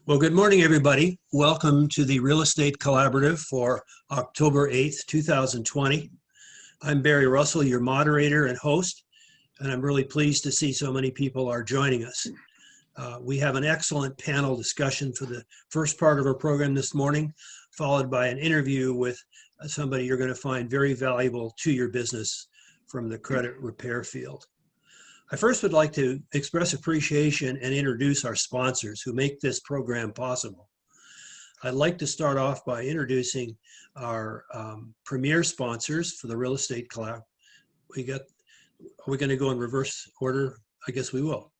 Well, good morning, everybody. Welcome to the Real Estate Collaborative for October 8th, 2020. I'm Barry Russell, your moderator and host, and I'm really pleased to see so many people are joining us. We have an excellent panel discussion for the first part of our program this morning, followed by an interview with somebody you're going to find very valuable to your business from the credit repair field. I first would like to express appreciation and introduce our sponsors who make this program possible. I'd like to start off by introducing our premier sponsors for the Real Estate Collab. Are we going to go in reverse order? I guess we will.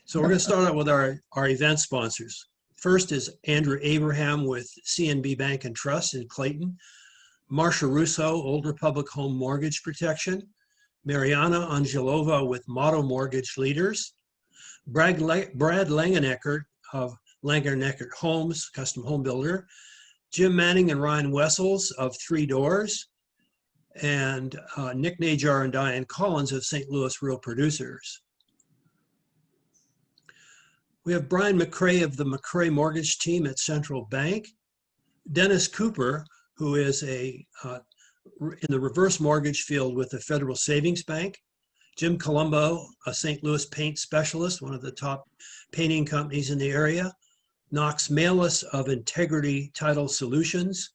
So we're going to start out with our event sponsors. First is Andrew Abraham with CNB Bank and Trust in Clayton, Marsha Russo, Old Republic Home Mortgage Protection, Mariana Angelova with Motto Mortgage Leaders, Brad Langeneckert of Langeneckert Homes, custom home builder, Jim Manning and Ryan Wessels of Three Doors, and Nick Najar and Diane Collins of St. Louis Real Producers. We have Brian McCray of the McCray Mortgage Team at Central Bank, Dennis Cooper, who is in the reverse mortgage field with the Federal Savings Bank, Jim Colombo, a St. Louis paint specialist, one of the top painting companies in the area, Knox Malis of Integrity Title Solutions,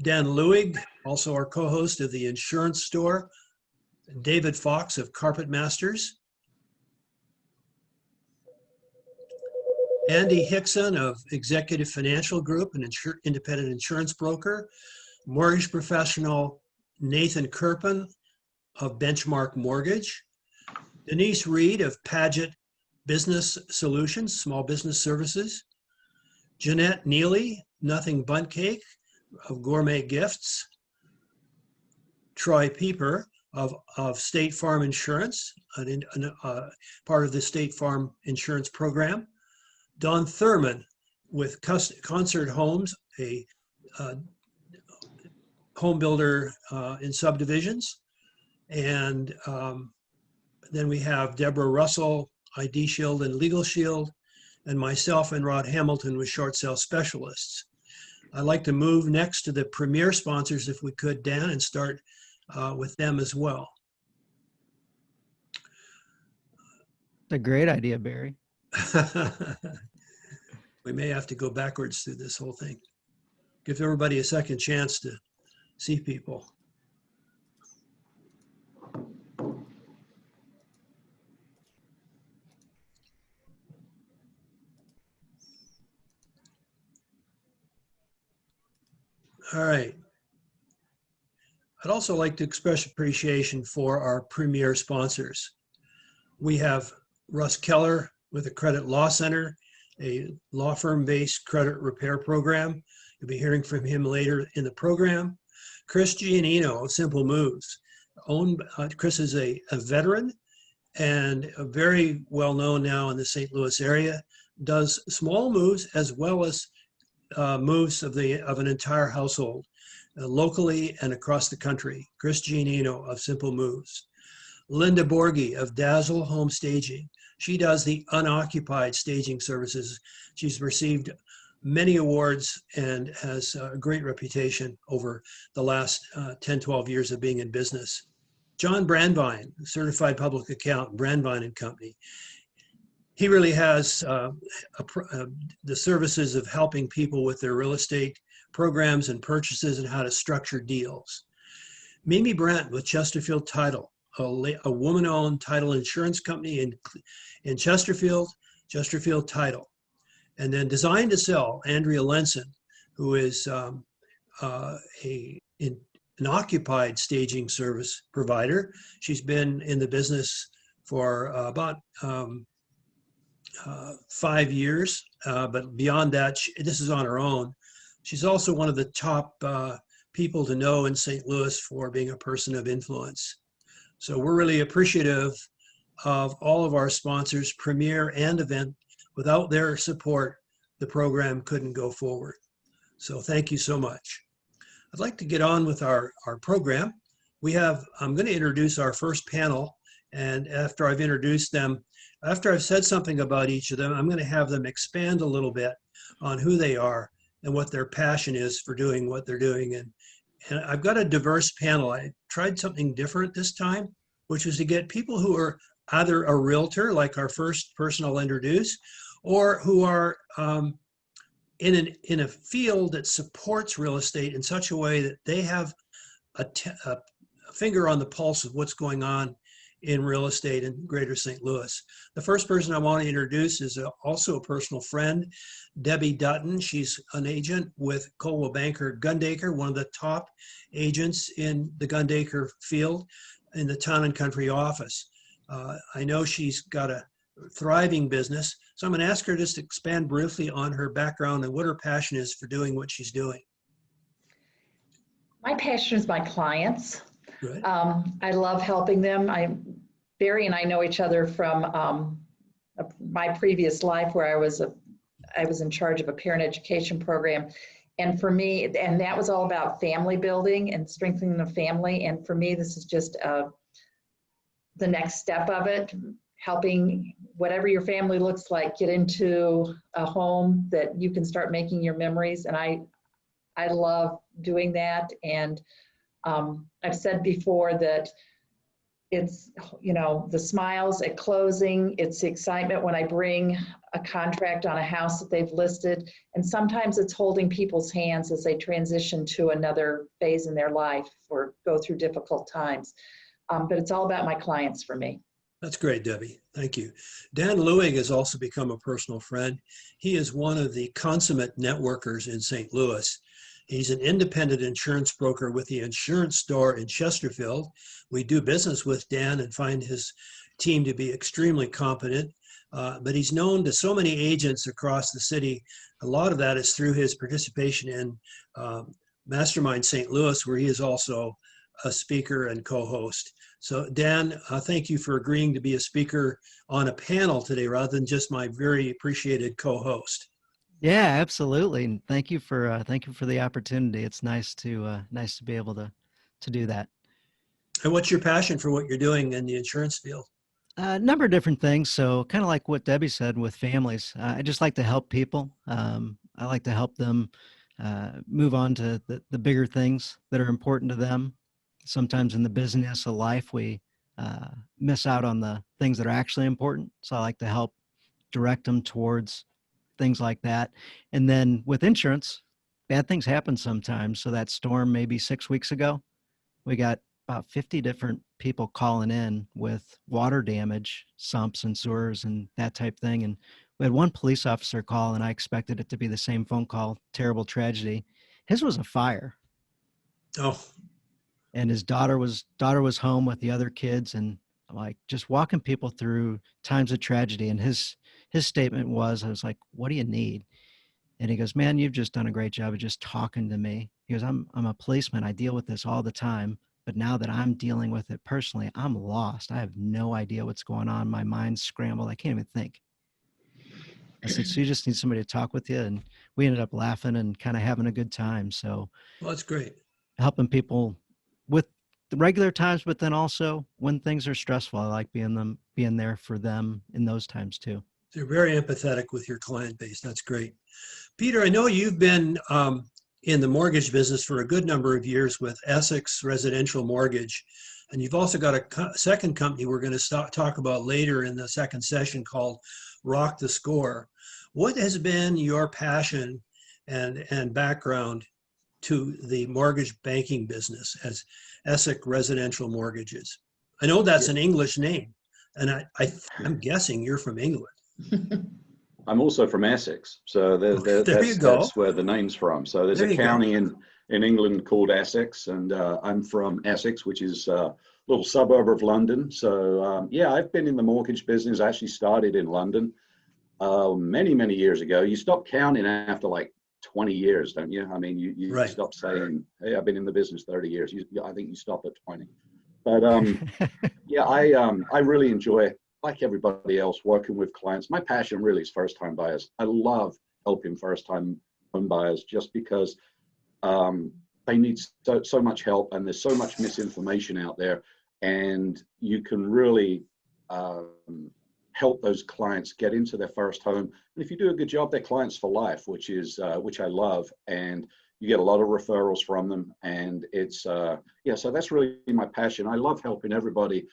Dan Lewig, also our co-host of the Insurance Store, David Fox of Carpet Masters, Andy Hickson of Executive Financial Group, an independent insurance broker, mortgage professional Nathan Kirpin of Benchmark Mortgage, Denise Reed of Paget Business Solutions, Small Business Services, Jeanette Neely, Nothing Bundt Cake of Gourmet Gifts, Troy Pieper of State Farm Insurance, part of the State Farm Insurance Program, Don Thurman with Concert Homes, a home builder in subdivisions. And then we have Deborah Russell, ID Shield and Legal Shield, and myself and Rod Hamilton with Short Sale Specialists. I'd like to move next to the premier sponsors, if we could, Dan, and start with them as well. It's a great idea, Barry. We may have to go backwards through this whole thing. Give everybody a second chance to see people. All right. I'd also like to express appreciation for our premier sponsors. We have Russ Keller with the Credit Law Center, a law firm-based credit repair program. You'll be hearing from him later in the program. Chris Giannino of Simple Moves. Chris is a veteran and very well known now in the St. Louis area, does small moves as well as moves of an entire household, locally and across the country. Chris Giannino of Simple Moves. Linda Borghi of Dazzle Home Staging. She does the unoccupied staging services. She's received many awards and has a great reputation over the last 10, 12 years of being in business. John Brandvine, certified public accountant, Brandvine & Company. He really has the services of helping people with their real estate programs and purchases and how to structure deals. Mimi Brent with Chesterfield Title, a woman-owned title insurance company in Chesterfield, Chesterfield Title. And then Design to Sell, Andrea Lenson, who is an occupied staging service provider. She's been in the business for about 5 years, but beyond that, this is on her own. She's also one of the top people to know in St. Louis for being a person of influence. So we're really appreciative of all of our sponsors, Premier and Event. Without their support, the program couldn't go forward. So thank you so much. I'd like to get on with our program. I'm going to introduce our first panel, and after I've introduced them, after I've said something about each of them, I'm going to have them expand a little bit on who they are and what their passion is for doing what they're doing. And I've got a diverse panel. I tried something different this time, which was to get people who are either a realtor, like our first person I'll introduce, or who are in a field that supports real estate in such a way that they have a finger on the pulse of what's going on in real estate in Greater St. Louis. The first person I want to introduce is also a personal friend, Debbie Dutton. She's an agent with Coldwell Banker Gundaker, one of the top agents in the Gundaker field in the Town and Country office. I know she's got a thriving business, so I'm going to ask her just to expand briefly on her background and what her passion is for doing what she's doing. My passion is my clients. Good. I love helping them. Barry and I know each other from my previous life where I was in charge of a parent education program. And for me, and that was all about family building and strengthening the family. And for me, this is just the next step of it, helping whatever your family looks like, get into a home that you can start making your memories. And I love doing that. And I've said before that it's, the smiles at closing, it's the excitement when I bring a contract on a house that they've listed. And sometimes it's holding people's hands as they transition to another phase in their life or go through difficult times. But it's all about my clients for me. That's great, Debbie. Thank you. Dan Lewig has also become a personal friend. He is one of the consummate networkers in St. Louis. He's an independent insurance broker with the Insurance Store in Chesterfield. We do business with Dan and find his team to be extremely competent, but he's known to so many agents across the city. A lot of that is through his participation in Mastermind St. Louis, where he is also a speaker and co-host. So Dan, thank you for agreeing to be a speaker on a panel today rather than just my very appreciated co-host. Yeah, absolutely. And thank you for the opportunity. It's nice to be able to do that. And what's your passion for what you're doing in the insurance field? A number of different things. So kind of like what Debbie said with families, I just like to help people. I like to help them move on to the bigger things that are important to them. Sometimes in the business of life, we miss out on the things that are actually important. So I like to help direct them towards things like that. And then with insurance, bad things happen sometimes. So that storm maybe 6 weeks ago, we got about 50 different people calling in with water damage, sumps and sewers and that type thing. And we had one police officer call, and I expected it to be the same phone call, terrible tragedy. His was a fire. Oh, And his daughter was home with the other kids, and like just walking people through times of tragedy. And his statement was, I was like, what do you need? And he goes, man, you've just done a great job of just talking to me. He goes, I'm a policeman. I deal with this all the time. But now that I'm dealing with it personally, I'm lost. I have no idea what's going on. My mind's scrambled. I can't even think. I said, so you just need somebody to talk with you. And we ended up laughing and kind of having a good time. So well, that's great. Helping people with the regular times, but then also when things are stressful, I like being there for them in those times too. You're very empathetic with your client base. That's great. Peter, I know you've been in the mortgage business for a good number of years with Essex Residential Mortgage, and you've also got a second company we're going to talk about later in the second session called Rock the Score. What has been your passion and background to the mortgage banking business as Essex Residential Mortgages? I know that's an English name, and I'm guessing you're from England. I'm also from Essex, so that's where the name's from. So there's a county in England called Essex, and I'm from Essex, which is a little suburb of London. So yeah, I've been in the mortgage business. I actually started in London many years ago. You stop counting after like 20 years, don't you? I mean, you right. Stop saying, hey, I've been in the business 30 years. I think you stop at 20. But yeah, I really enjoy, like everybody else, working with clients. My passion really is first-time buyers. I love helping first-time home buyers just because they need so much help, and there's so much misinformation out there, and you can really help those clients get into their first home. And if you do a good job, they're clients for life, which I love. And you get a lot of referrals from them. And it's, yeah, so that's really my passion. I love helping everybody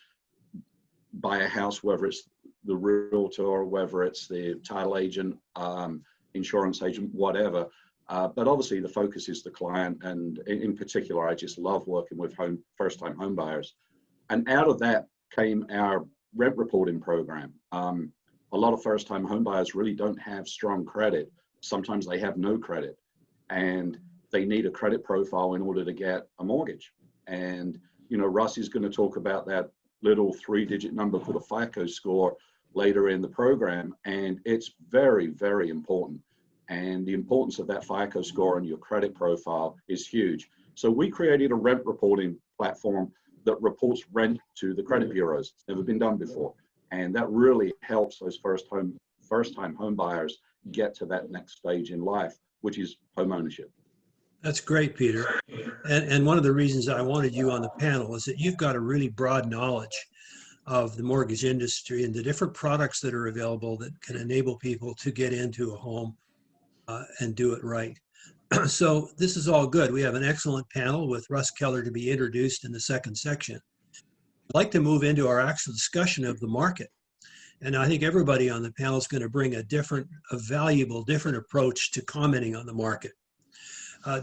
buy a house, whether it's the realtor, whether it's the title agent, insurance agent, whatever. But obviously the focus is the client. And in particular, I just love working with first-time home buyers. And out of that came our rent reporting program. A lot of first-time home buyers really don't have strong credit. Sometimes they have no credit, and they need a credit profile in order to get a mortgage. And, you know, Russ is going to talk about that little 3-digit number called a FICO score later in the program. And it's very, very important. And the importance of that FICO score and your credit profile is huge. So we created a rent reporting platform that reports rent to the credit bureaus. It's never been done before. And that really helps those first-time home buyers get to that next stage in life, which is home ownership. That's great, Peter. And one of the reasons I wanted you on the panel is that you've got a really broad knowledge of the mortgage industry and the different products that are available that can enable people to get into a home and do it right. So this is all good. We have an excellent panel with Russ Keller to be introduced in the second section. I'd like to move into our actual discussion of the market. And I think everybody on the panel is going to bring a valuable, different approach to commenting on the market.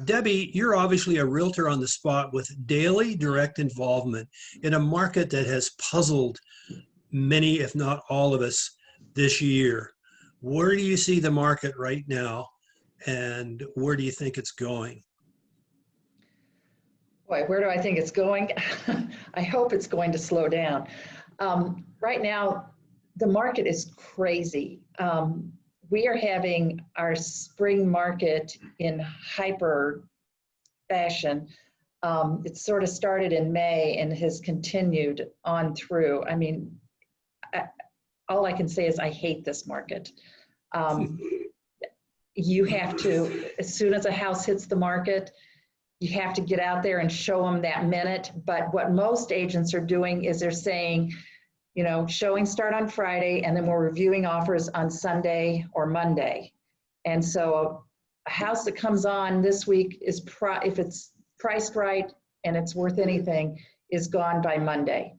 Debbie, you're obviously a realtor on the spot with daily direct involvement in a market that has puzzled many, if not all of us this year. Where do you see the market right now, and where do you think it's going? Boy, where do I think it's going? I hope it's going to slow down. Right now, the market is crazy. We are having our spring market in hyper fashion. It sort of started in May and has continued on through. I mean, all I can say is I hate this market. You have to, as soon as a house hits the market, you have to get out there and show them that minute. But what most agents are doing is they're saying, you know, showings start on Friday, and then we're reviewing offers on Sunday or Monday. And so a house that comes on this week is, if it's priced right and it's worth anything, is gone by Monday.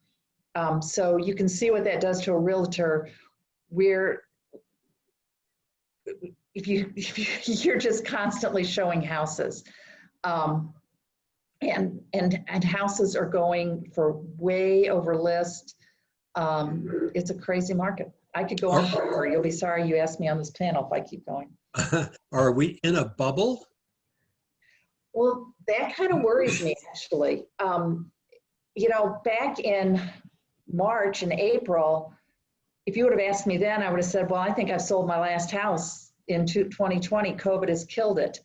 So you can see what that does to a realtor, where if you're just constantly showing houses. And houses are going for way over list. It's a crazy market. I could go on forever. You'll be sorry you asked me on this panel if I keep going. Are we in a bubble? Well, that kind of worries me, actually. You know, back in March and April, if you would have asked me then, I would have said, well, I think I've sold my last house in 2020. COVID has killed it.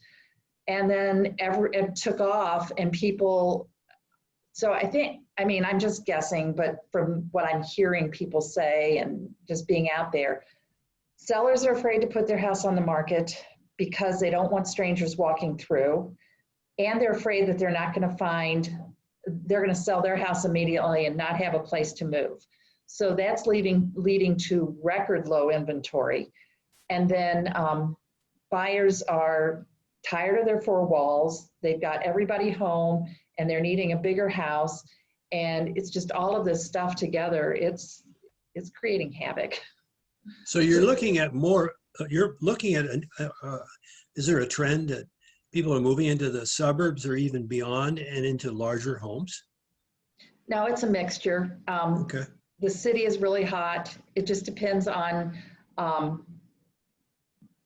And then it took off, and people, so I think, I mean, I'm just guessing, but from what I'm hearing people say and just being out there, sellers are afraid to put their house on the market because they don't want strangers walking through, and they're afraid that they're not going to sell their house immediately and not have a place to move. So that's leading to record low inventory. And then buyers are tired of their four walls. They've got everybody home and they're needing a bigger house. And it's just all of this stuff together. It's creating havoc. So you're looking at is there a trend that people are moving into the suburbs or even beyond and into larger homes? No, it's a mixture. Okay. The city is really hot. It just depends on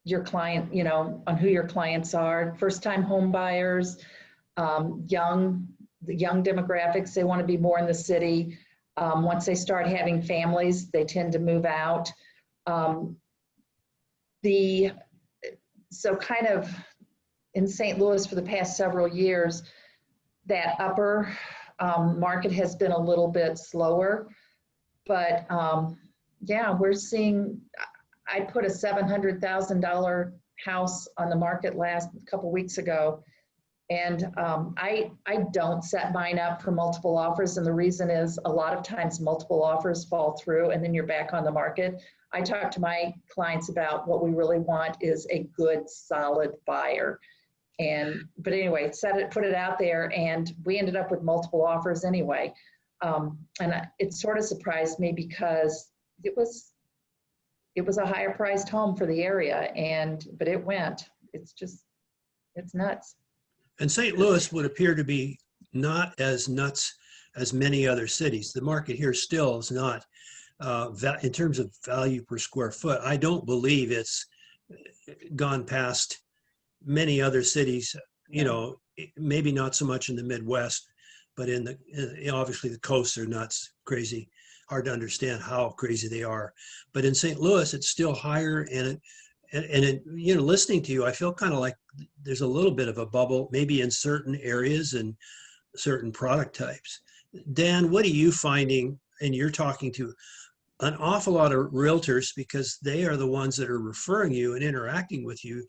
your client, you know, on who your clients are. First-time home buyers, the young demographics, they want to be more in the city. Once they start having families, they tend to move out. So kind of in St. Louis for the past several years, that upper market has been a little bit slower. But yeah, we're seeing, I put a $700,000 house on the market a couple weeks ago, And I don't set mine up for multiple offers. And the reason is a lot of times multiple offers fall through and then you're back on the market. I talk to my clients about what we really want is a good, solid buyer. But anyway, put it out there, and we ended up with multiple offers anyway. It sort of surprised me because it was a higher priced home for the area, but it went. It's nuts. And St. Louis would appear to be not as nuts as many other cities. The market here still is not, in terms of value per square foot, I don't believe it's gone past many other cities, maybe not so much in the Midwest, but obviously the coasts are nuts, crazy, hard to understand how crazy they are. But in St. Louis, it's still higher, and listening to you, I feel kind of like there's a little bit of a bubble, maybe in certain areas and certain product types. Dan, what are you finding? And you're talking to an awful lot of realtors because they are the ones that are referring you and interacting with you,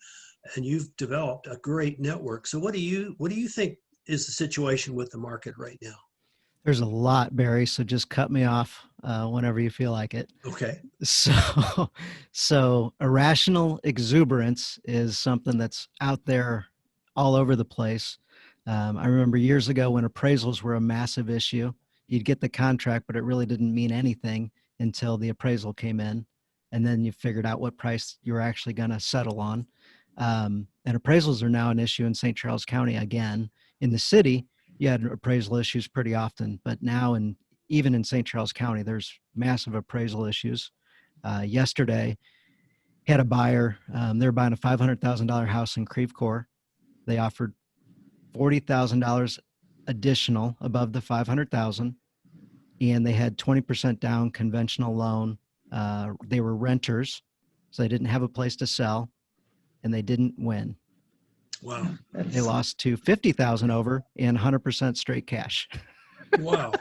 and you've developed a great network. So what do you think is the situation with the market right now? There's a lot, Barry, so just cut me off whenever you feel like it. Okay. So irrational exuberance is something that's out there all over the place. I remember years ago when appraisals were a massive issue. You'd get the contract, but it really didn't mean anything until the appraisal came in, and then you figured out what price you were actually going to settle on. And appraisals are now an issue in St. Charles County again. In the city, you had appraisal issues pretty often, but now even in St. Charles County, there's massive appraisal issues. Yesterday, had a buyer, they're buying a $500,000 house in Creve Coeur. They offered $40,000 additional above the $500,000, and they had 20% down conventional loan. They were renters, so they didn't have a place to sell, and they didn't win. Wow. They lost to 50,000 over and 100% straight cash. Wow.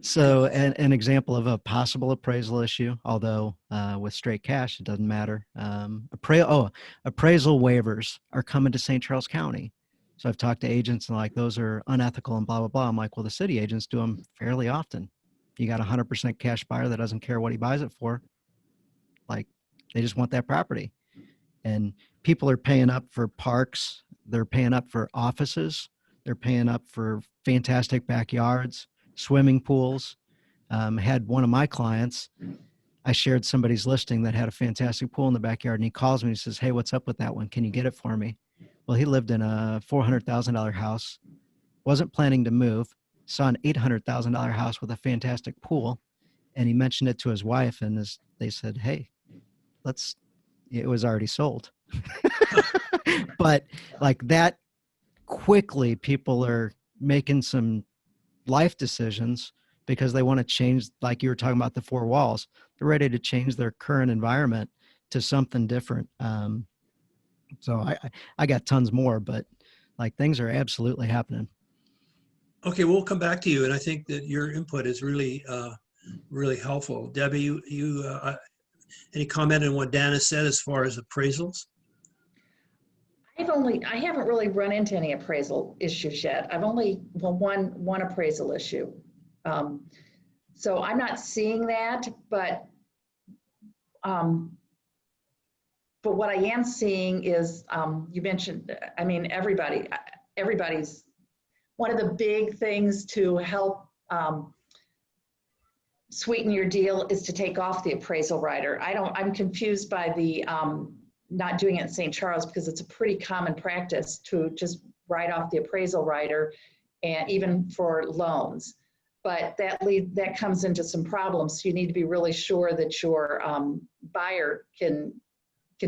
So an example of a possible appraisal issue, although with straight cash, it doesn't matter. Appraisal waivers are coming to St. Charles County. So I've talked to agents and like, those are unethical and blah, blah, blah. I'm like, well, the city agents do them fairly often. You got a 100% cash buyer that doesn't care what he buys it for. Like, they just want that property. And people are paying up for parks. They're paying up for offices. They're paying up for fantastic backyards, swimming pools. Had one of my clients, I shared somebody's listing that had a fantastic pool in the backyard, and he calls me and he says, hey, what's up with that one? Can you get it for me? Well, he lived in a $400,000 house, wasn't planning to move, saw an $800,000 house with a fantastic pool, and he mentioned it to his wife, and they said, hey, it was already sold. But like that, quickly people are making some life decisions because they want to change, like you were talking about the four walls. They're ready to change their current environment to something different. So I got tons more, but like things are absolutely happening. Okay, we'll come back to you, and I think that your input is really, really helpful. Debbie, you any comment on what Dan has said as far as appraisals? I haven't really run into any appraisal issues yet. I've only one appraisal issue. So I'm not seeing that, but what I am seeing is, you mentioned, I mean, everybody's, one of the big things to help sweeten your deal is to take off the appraisal writer. I'm confused by the not doing it in St. Charles, because it's a pretty common practice to just write off the appraisal writer, and even for loans. But that comes into some problems. So you need to be really sure that your buyer can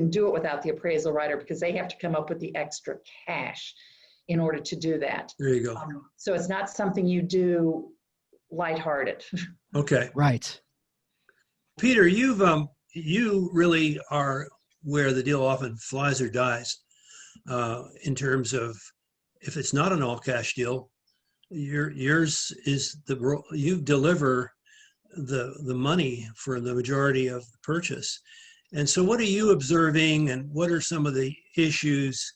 do it without the appraisal writer, because they have to come up with the extra cash in order to do that. There you go. So it's not something you do lighthearted. Okay. Right. Peter, you really are where the deal often flies or dies in terms of, if it's not an all cash deal, yours is you deliver the money for the majority of the purchase. And so what are you observing, and what are some of the issues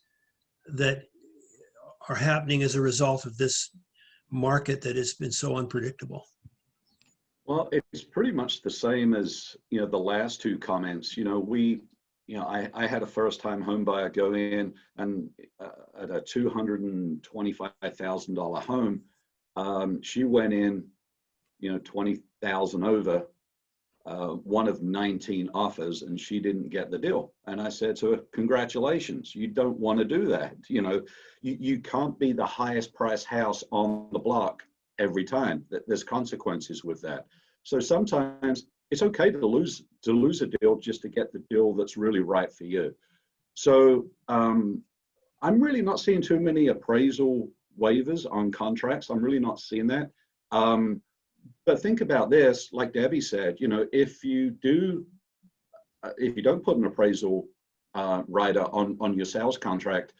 that are happening as a result of this market that has been so unpredictable? Well, it's pretty much the same as, the last two comments. I had a first-time home buyer go in and at a $225,000 home, she went in, 20,000 over, one of 19 offers, and she didn't get the deal. And I said to her, congratulations, you don't want to do that. You can't be the highest price house on the block every time. There's consequences with that. So sometimes it's okay to lose a deal just to get the deal that's really right for you. So I'm really not seeing too many appraisal waivers on contracts. I'm really not seeing that. But think about this, like Debbie said, if you don't put an appraisal rider on your sales contract,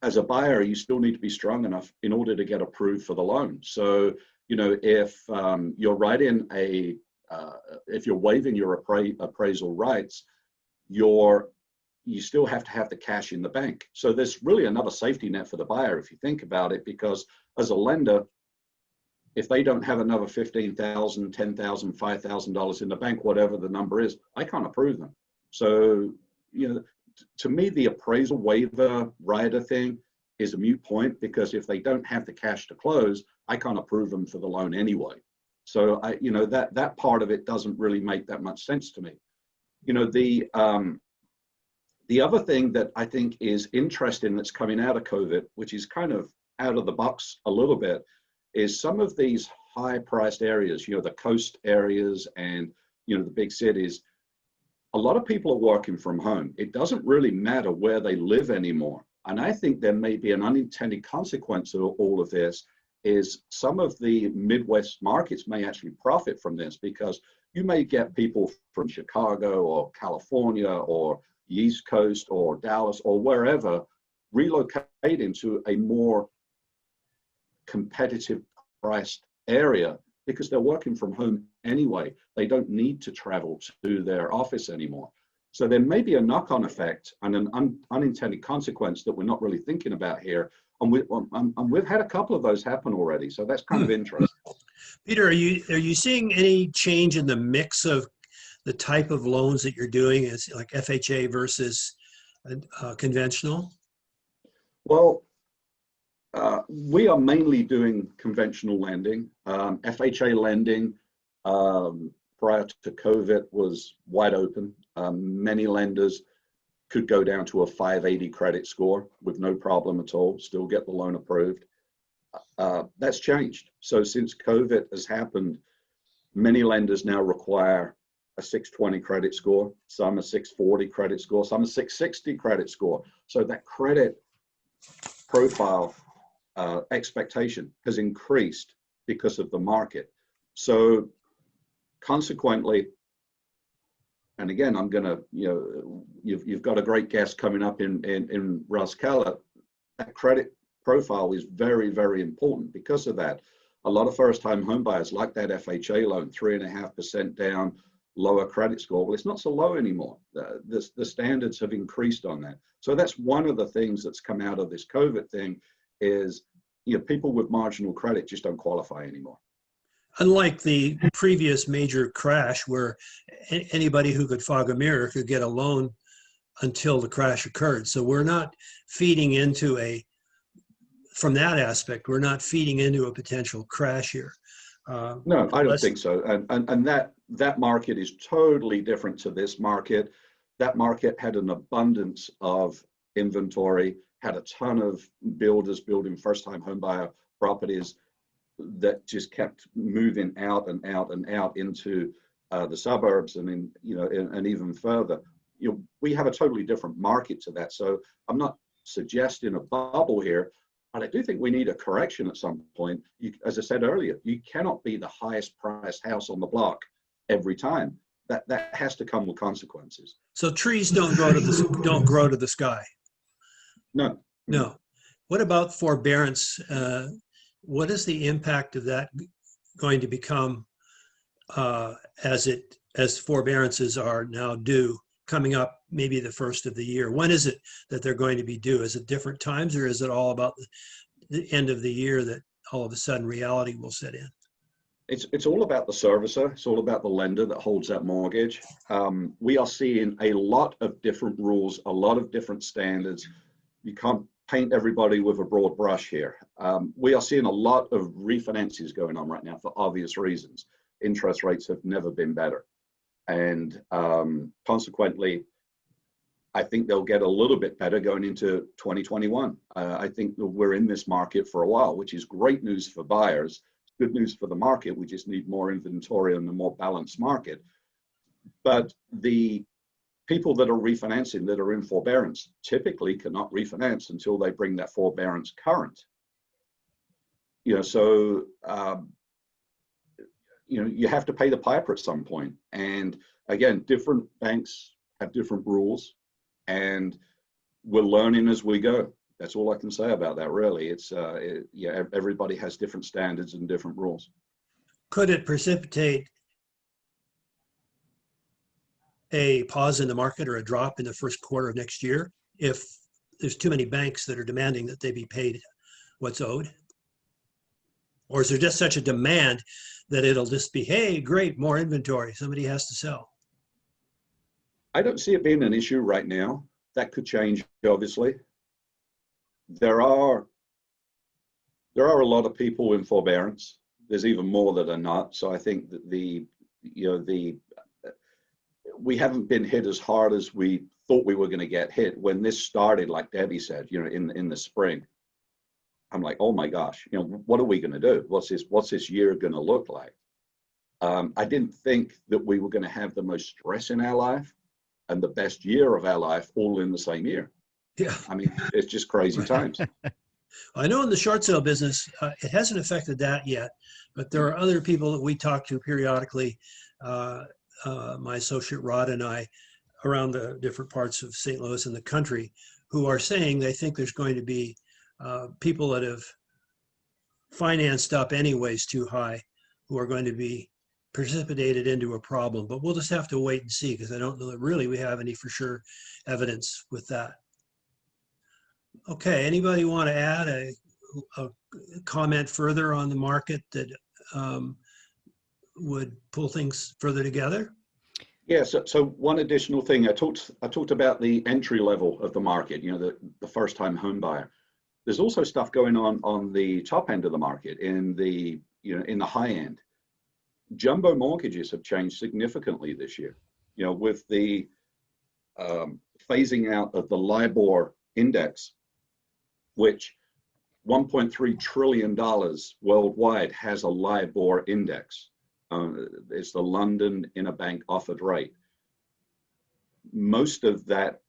as a buyer, you still need to be strong enough in order to get approved for the loan. So, if you're writing if you're waiving your appraisal rights, you still have to have the cash in the bank. So there's really another safety net for the buyer if you think about it, because as a lender, if they don't have another $15,000, $10,000, $5,000 in the bank, whatever the number is, I can't approve them. So, to me, the appraisal waiver rider thing is a moot point, because if they don't have the cash to close, I can't approve them for the loan anyway. So that part of it doesn't really make that much sense to me. The other thing that I think is interesting that's coming out of COVID, which is kind of out of the box a little bit, is some of these high priced areas, the coast areas and, the big cities, a lot of people are working from home. It doesn't really matter where they live anymore. And I think there may be an unintended consequence of all of this, is some of the Midwest markets may actually profit from this, because you may get people from Chicago or California or the East Coast or Dallas or wherever relocating to a more competitive priced area because they're working from home anyway. They don't need to travel to their office anymore. So there may be a knock-on effect and an unintended consequence that we're not really thinking about here. And we've had a couple of those happen already. So that's kind of interesting. Peter, are you seeing any change in the mix of the type of loans that you're doing, as like FHA versus conventional? Well, we are mainly doing conventional lending. FHA lending prior to COVID was wide open. Many lenders could go down to a 580 credit score with no problem at all, still get the loan approved. That's changed. So since COVID has happened, many lenders now require a 620 credit score, some a 640 credit score, some a 660 credit score. So that credit profile expectation has increased because of the market. So consequently, and again, I'm gonna, you've got a great guest coming up in Russ Keller. That credit profile is very, very important because of that. A lot of first-time homebuyers like that FHA loan, 3.5% down, lower credit score. Well, it's not so low anymore. The standards have increased on that. So that's one of the things that's come out of this COVID thing is, people with marginal credit just don't qualify anymore. Unlike the previous major crash where anybody who could fog a mirror could get a loan until the crash occurred. So we're not feeding into from that aspect, we're not feeding into a potential crash here. No, I don't think so. And that market is totally different to this market. That market had an abundance of inventory, had a ton of builders building first-time homebuyer properties that just kept moving out and out and out into the suburbs and and even further. We have a totally different market to that. So I'm not suggesting a bubble here, but I do think we need a correction at some point. As I said earlier, you cannot be the highest priced house on the block every time. That has to come with consequences. So trees don't grow to the sky. No. What about forbearance? What is the impact of that going to become as forbearances are now due coming up maybe the first of the year? When is it that they're going to be due? Is it different times, or is it all about the end of the year that all of a sudden reality will set in? It's all about the servicer. It's all about the lender that holds that mortgage. We are seeing a lot of different rules, a lot of different standards. You can't paint everybody with a broad brush here. We are seeing a lot of refinances going on right now for obvious reasons. Interest rates have never been better. And consequently, I think they'll get a little bit better going into 2021. I think that we're in this market for a while, which is great news for buyers. Good news for the market. We just need more inventory and a more balanced market. But the people that are refinancing, that are in forbearance, typically cannot refinance until they bring that forbearance current. So you have to pay the piper at some point. And again, different banks have different rules, and we're learning as we go. That's all I can say about that, really. It's everybody has different standards and different rules. Could it precipitate a pause in the market or a drop in the first quarter of next year if there's too many banks that are demanding that they be paid what's owed? Or is there just such a demand that it'll just be, hey, great, more inventory, somebody has to sell? I don't see it being an issue right now. That could change, obviously. There are a lot of people in forbearance. There's even more that are not. So I think that we haven't been hit as hard as we thought we were going to get hit when this started. Like Debbie said, in the spring, I'm like, oh my gosh, what are we going to do? What's this year going to look like? I didn't think that we were going to have the most stress in our life and the best year of our life all in the same year. Yeah. I mean, it's just crazy times. I know in the short sale business, it hasn't affected that yet, but there are other people that we talk to periodically, my associate Rod and I, around the different parts of St. Louis and the country, who are saying they think there's going to be people that have financed up anyways too high, who are going to be precipitated into a problem. But we'll just have to wait and see, because I don't know that really we have any for sure evidence with that. Okay, anybody want to add a comment further on the market that would pull things further together? Yeah, so one additional thing, I talked about the entry level of the market, the first time home buyer. There's also stuff going on the top end of the market, in the high end. Jumbo mortgages have changed significantly this year, with the phasing out of the LIBOR index, which $1.3 trillion worldwide has a LIBOR index. It's the London Interbank Offered Rate. Most of that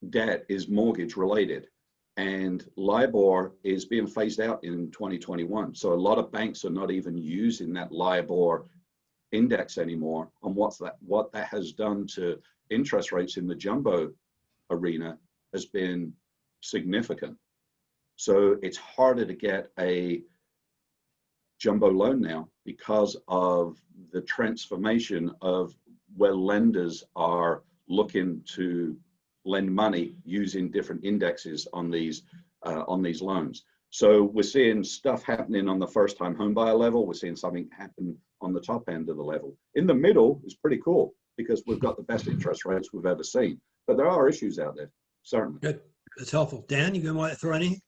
debt is mortgage related, and LIBOR is being phased out in 2021. So a lot of banks are not even using that LIBOR index anymore. And what that has done to interest rates in the jumbo arena has been significant. So it's harder to get a jumbo loan now because of the transformation of where lenders are looking to lend money using different indexes on these loans. So we're seeing stuff happening on the first-time homebuyer level. We're seeing something happen on the top end of the level. In the middle is pretty cool because we've got the best interest rates we've ever seen. But there are issues out there, certainly. Good. That's helpful. Dan, you want to throw anything?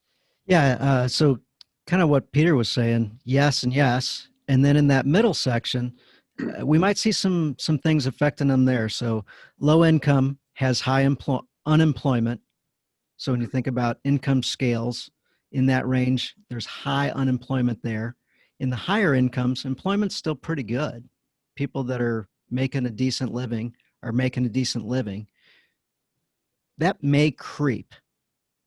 Yeah. So kind of what Peter was saying, yes and yes. And then in that middle section, we might see some things affecting them there. So low income has high unemployment. So when you think about income scales in that range, there's high unemployment there. In the higher incomes, employment's still pretty good. People that are making a decent living are making a decent living. That may creep.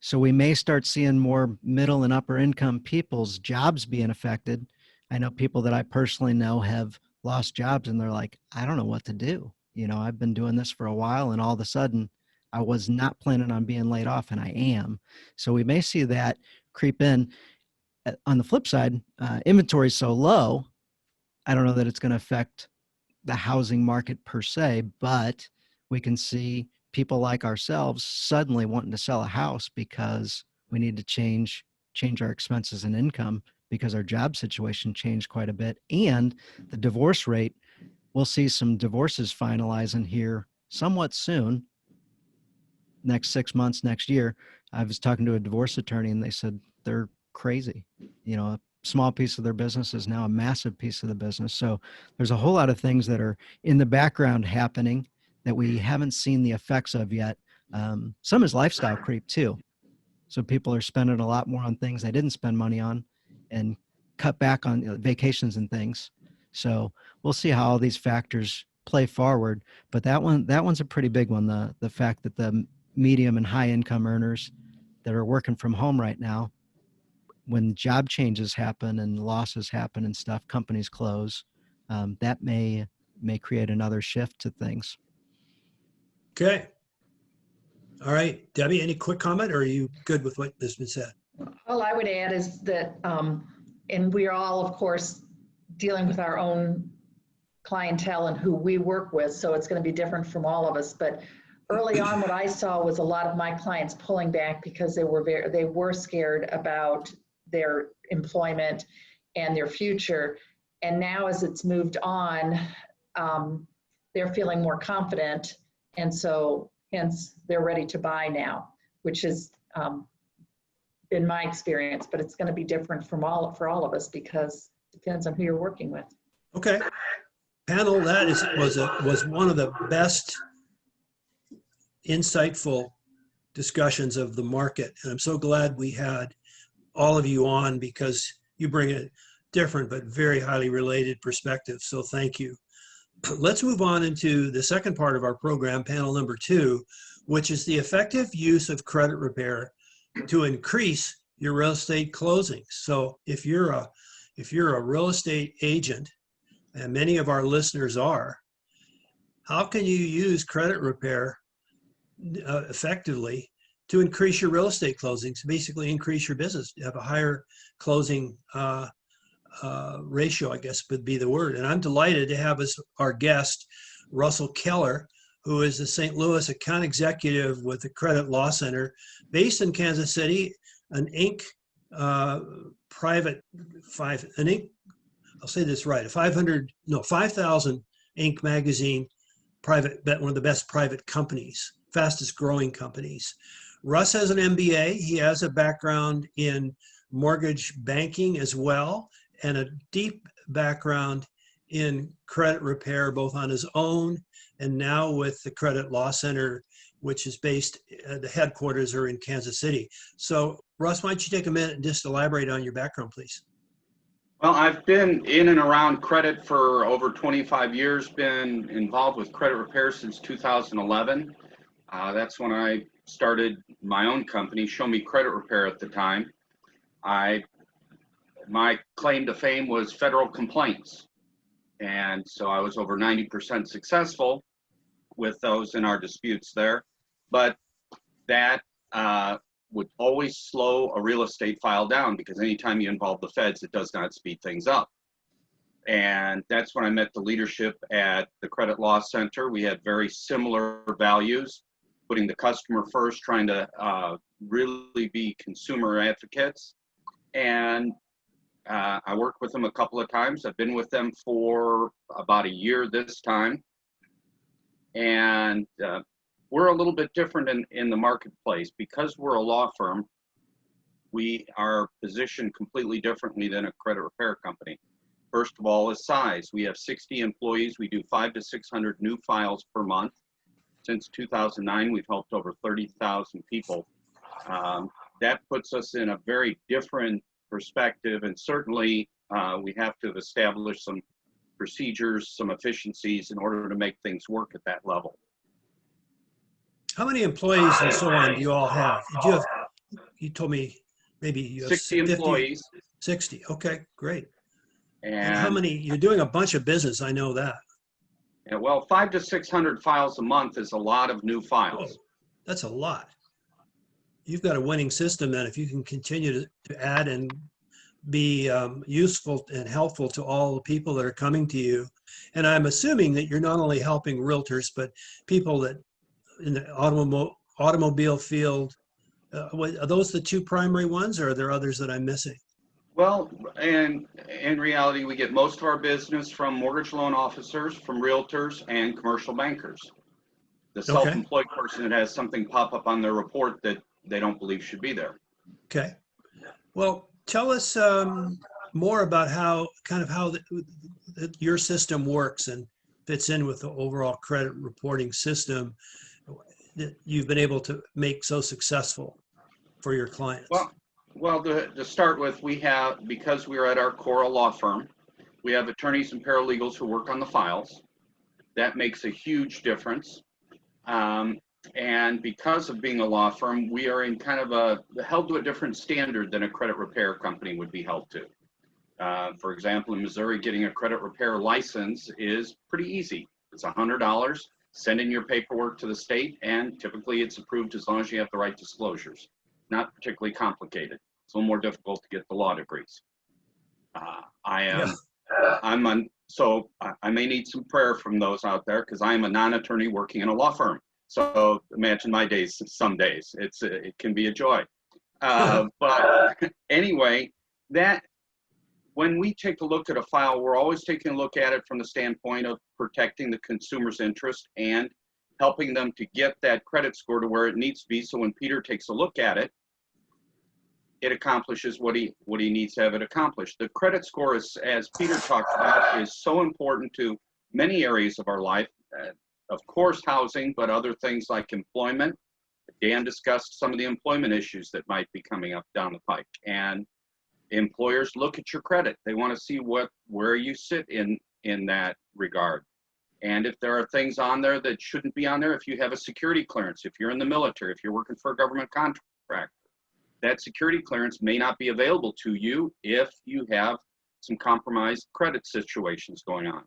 So we may start seeing more middle and upper income people's jobs being affected. I know people that I personally know have lost jobs and they're like, I don't know what to do. I've been doing this for a while and all of a sudden I was not planning on being laid off and I am. So we may see that creep in. On the flip side, inventory is so low, I don't know that it's going to affect the housing market per se, but we can see people like ourselves suddenly wanting to sell a house because we need to change our expenses and income because our job situation changed quite a bit. And the divorce rate, we'll see some divorces finalizing here somewhat soon, next 6 months, next year. I was talking to a divorce attorney and they said they're crazy. You know, a small piece of their business is now a massive piece of the business. So there's a whole lot of things that are in the background happening that we haven't seen the effects of yet. Some is lifestyle creep too. So people are spending a lot more on things they didn't spend money on and cut back on vacations and things. So we'll see how all these factors play forward. But that one's a pretty big one. The fact that the medium and high income earners that are working from home right now, when job changes happen and losses happen and stuff, companies close, that may create another shift to things. Okay. All right, Debbie, any quick comment, or are you good with what has been said? All I would add is that, and we are all, of course, dealing with our own clientele and who we work with, so it's going to be different from all of us. But early on, what I saw was a lot of my clients pulling back because they were scared about their employment and their future. And now, as it's moved on, they're feeling more confident, and so hence they're ready to buy now, which has been my experience. But it's going to be different for all of us because it depends on who you're working with. Okay, panel, that was one of the best insightful discussions of the market, and I'm so glad we had all of you on because you bring a different but very highly related perspective. So thank you. Let's move on into the second part of our program, panel number 2, which is the effective use of credit repair to increase your real estate closings. So if you're a real estate agent, and many of our listeners are, how can you use credit repair effectively to increase your real estate closings, basically increase your business, have a higher closing ratio, I guess would be the word. And I'm delighted to have as our guest, Russell Keller, who is the St. Louis account executive with the Credit Law Center, based in Kansas City, an Inc. I'll say this right, 5,000 Inc. magazine, one of the best private companies, fastest growing companies. Russ has an MBA. He has a background in mortgage banking as well, and a deep background in credit repair, both on his own and now with the Credit Law Center, which is based, the headquarters are in Kansas City. So Russ, why don't you take a minute and just elaborate on your background, please? Well, I've been in and around credit for over 25 years, been involved with credit repair since 2011. That's when I started my own company, Show Me Credit Repair at the time. My claim to fame was federal complaints. And so I was over 90% successful with those in our disputes there. But that would always slow a real estate file down, because anytime you involve the feds, it does not speed things up. And that's when I met the leadership at the Credit Law Center. We had very similar values, putting the customer first, trying to really be consumer advocates. And I worked with them a couple of times. I've been with them for about a year this time. And we're a little bit different in the marketplace. Because we're a law firm, we are positioned completely differently than a credit repair company. First of all is size. We have 60 employees. We do 500 to 600 new files per month. Since 2009, we've helped over 30,000 people. That puts us in a very different perspective, and certainly we have to establish some procedures, some efficiencies in order to make things work at that level. How many employees and so on do you all have? You told me maybe you have 60 employees. 60, okay, great. And how many, you're doing a bunch of business, I know that. Yeah, well, 500 to 600 files a month is a lot of new files. Oh, that's a lot. You've got a winning system then if you can continue to add and be useful and helpful to all the people that are coming to you. And I'm assuming that you're not only helping realtors, but people that in the automobile field. Are those the two primary ones, or are there others that I'm missing? Well, and in reality, we get most of our business from mortgage loan officers, from realtors, and commercial bankers. The self-employed person that has something pop up on their report that they don't believe should be there. Okay. Well, tell us more about how your system works and fits in with the overall credit reporting system that you've been able to make so successful for your clients. Well, to start with, we have, because we are at our core law firm, we have attorneys and paralegals who work on the files. That makes a huge difference. And because of being a law firm, we are in kind of held to a different standard than a credit repair company would be held to. For example, in Missouri, getting a credit repair license is pretty easy. It's $100, send in your paperwork to the state, and typically it's approved as long as you have the right disclosures. Not particularly complicated. It's a little more difficult to get the law degrees. So I may need some prayer from those out there because I am a non-attorney working in a law firm. So imagine my days, some days. It can be a joy. But anyway, when we take a look at a file, we're always taking a look at it from the standpoint of protecting the consumer's interest and helping them to get that credit score to where it needs to be. So when Peter takes a look at it, it accomplishes what he needs to have it accomplished. The credit score, as Peter talked about, is so important to many areas of our life. Of course, housing, but other things like employment. Dan discussed some of the employment issues that might be coming up down the pike. And employers look at your credit. They want to see where you sit in that regard. And if there are things on there that shouldn't be on there, if you have a security clearance, if you're in the military, if you're working for a government contract, that security clearance may not be available to you if you have some compromised credit situations going on.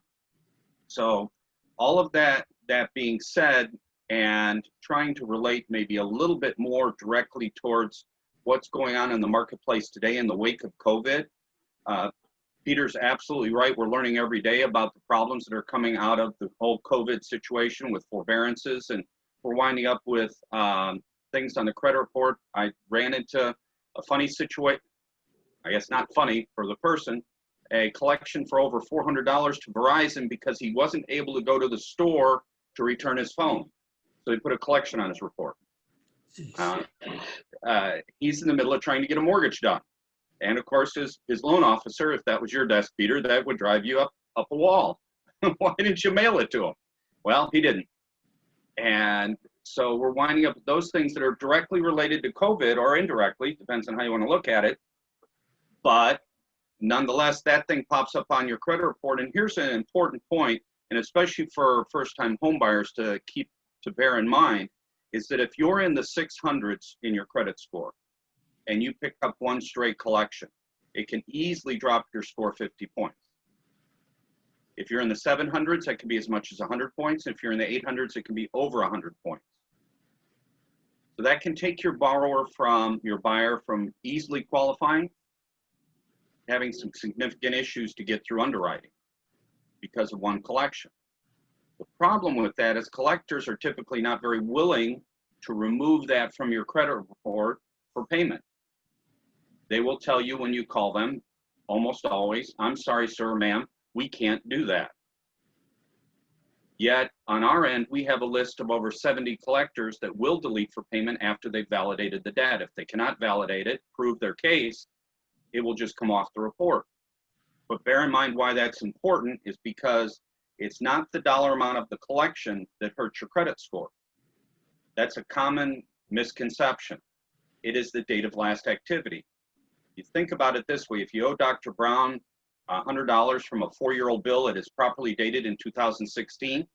So all of that being said, and trying to relate maybe a little bit more directly towards what's going on in the marketplace today in the wake of COVID, Peter's absolutely right. We're learning every day about the problems that are coming out of the whole COVID situation with forbearances, and we're winding up with things on the credit report. I ran into a funny situation, I guess not funny for the person, a collection for over $400 to Verizon because he wasn't able to go to the store to return his phone. So they put a collection on his report. He's in the middle of trying to get a mortgage done. And of course, his loan officer, if that was your desk, Peter, that would drive you up a wall. Why didn't you mail it to him? Well, he didn't. And so we're winding up with those things that are directly related to COVID or indirectly, depends on how you want to look at it. But nonetheless, that thing pops up on your credit report. And here's an important point, and especially for first-time home buyers to bear in mind, is that if you're in the 600s in your credit score and you pick up one straight collection, it can easily drop your score 50 points. If you're in the 700s, that can be as much as 100 points. If you're in the 800s, it can be over 100 points. So that can take your buyer from easily qualifying, having some significant issues to get through underwriting because of one collection. The problem with that is collectors are typically not very willing to remove that from your credit report for payment. They will tell you when you call them, almost always, "I'm sorry, sir, ma'am, we can't do that." Yet on our end, we have a list of over 70 collectors that will delete for payment after they've validated the debt. If they cannot validate it, prove their case, it will just come off the report. But bear in mind why that's important is because it's not the dollar amount of the collection that hurts your credit score. That's a common misconception. It is the date of last activity. You think about it this way: if you owe Dr. Brown $100 from a 4-year-old bill that is properly dated in 2016,